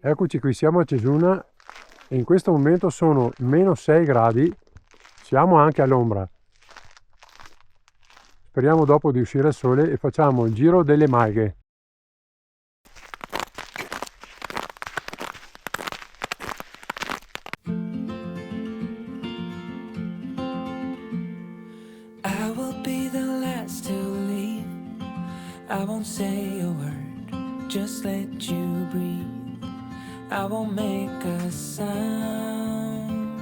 Eccoci qui, siamo a Cesuna e in questo momento sono meno 6 gradi, siamo anche all'ombra. Speriamo dopo di uscire al sole e facciamo il Giro delle Malghe. I won't say a word, just let you breathe. I won't make a sound.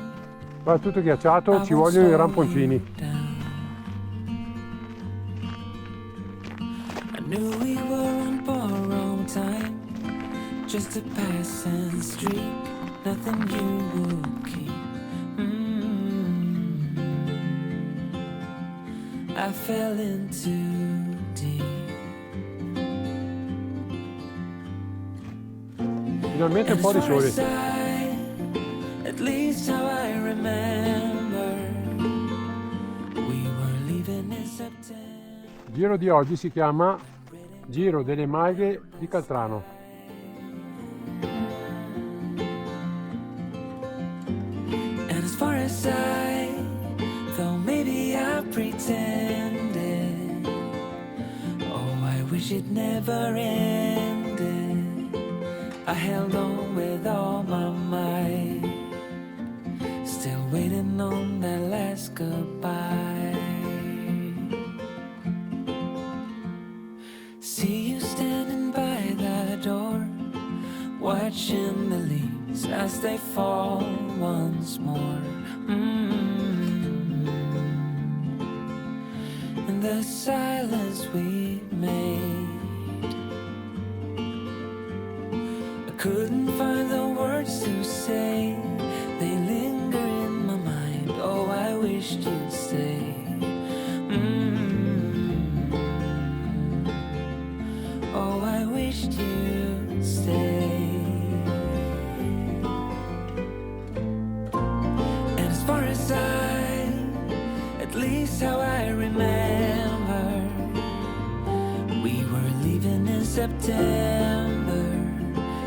Va tutto ghiacciato, ci vogliono i ramponcini. I knew we were on borrowed time, just a passing streak, nothing you would keep. I fell into deep. Finalmente un po' di sole. At least how I remember, we were leaving in September. Il giro di oggi si chiama Giro delle Malghe di Caltrano. And as far as I thought, maybe I pretended, oh, I wish it never ended. I held on with all my might, still waiting on that last goodbye. See you standing by the door, watching the leaves as they fall once more. In the silence we made, couldn't find the words to say, they linger in my mind. Oh, I wished you'd stay. Oh, I wished you'd stay. And as far as at least how I remember, we were leaving in September,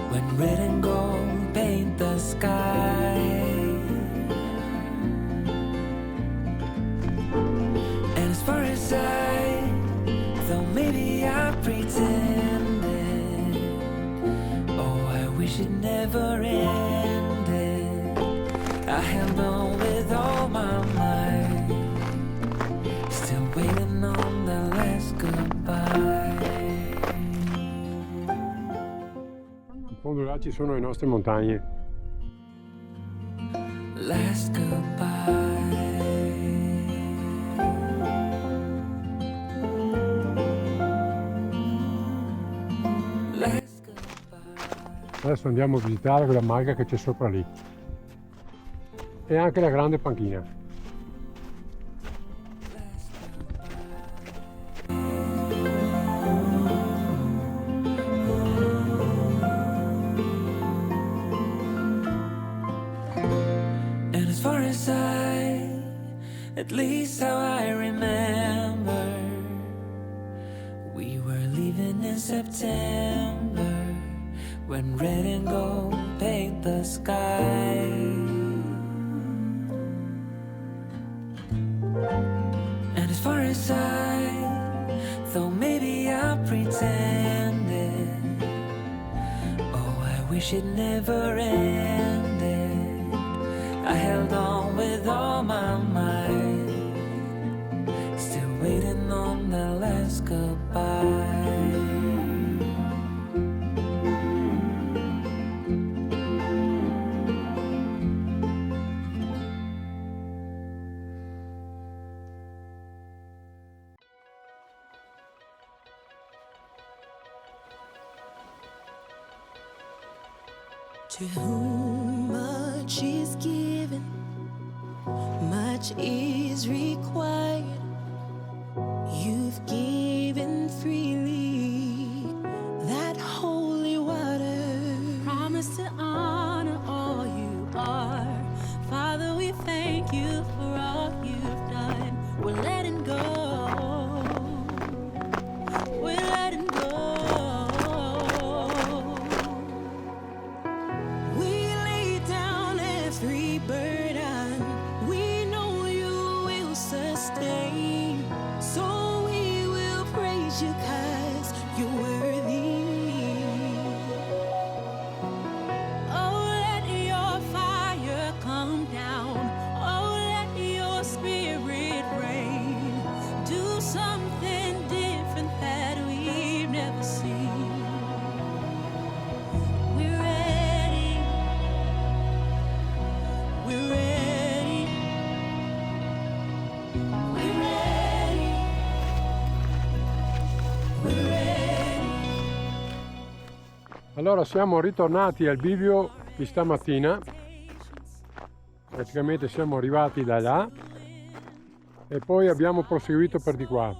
when red and gold paint the sky. And as far as though maybe I pretended, oh, I wish it never ended. I held on with all my might, still waiting on the last goodbye. In fondo là ci sono le nostre montagne. Last goodbye. Last goodbye. Adesso andiamo a visitare quella malga che c'è sopra lì. E anche la grande panchina. At least how I remember, we were leaving in September, when red and gold paint the sky. And as far as though maybe I pretended, oh, I wish it never ended. I held on with all my might, still waiting on the last goodbye. To whom much is given, much is required. You've given freely that holy water. Promise to honor all you are. Father, we thank you for all you've done. We're letting go. We're letting go. Allora siamo ritornati al bivio di stamattina, praticamente siamo arrivati da là e poi abbiamo proseguito per di qua.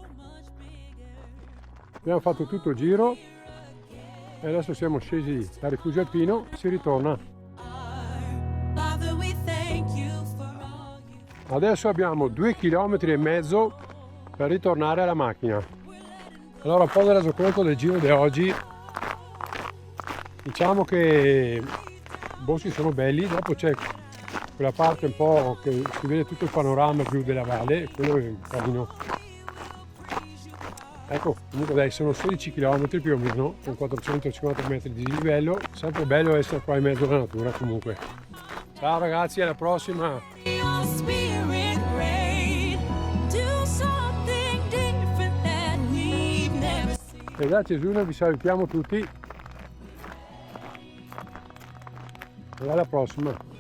Abbiamo fatto tutto il giro e adesso siamo scesi dal rifugio alpino, si ritorna. Adesso abbiamo 2,5 km per ritornare alla macchina. Allora, un po' del resoconto del giro di oggi. Diciamo che i boschi sono belli, dopo c'è quella parte un po' che si vede tutto il panorama più della valle, quello è carino. Ecco, comunque dai, sono 16 km più o meno, con 450 metri di livello, sempre bello essere qua in mezzo alla natura comunque. Ciao ragazzi, alla prossima! E da Cesuna vi salutiamo tutti e alla prossima!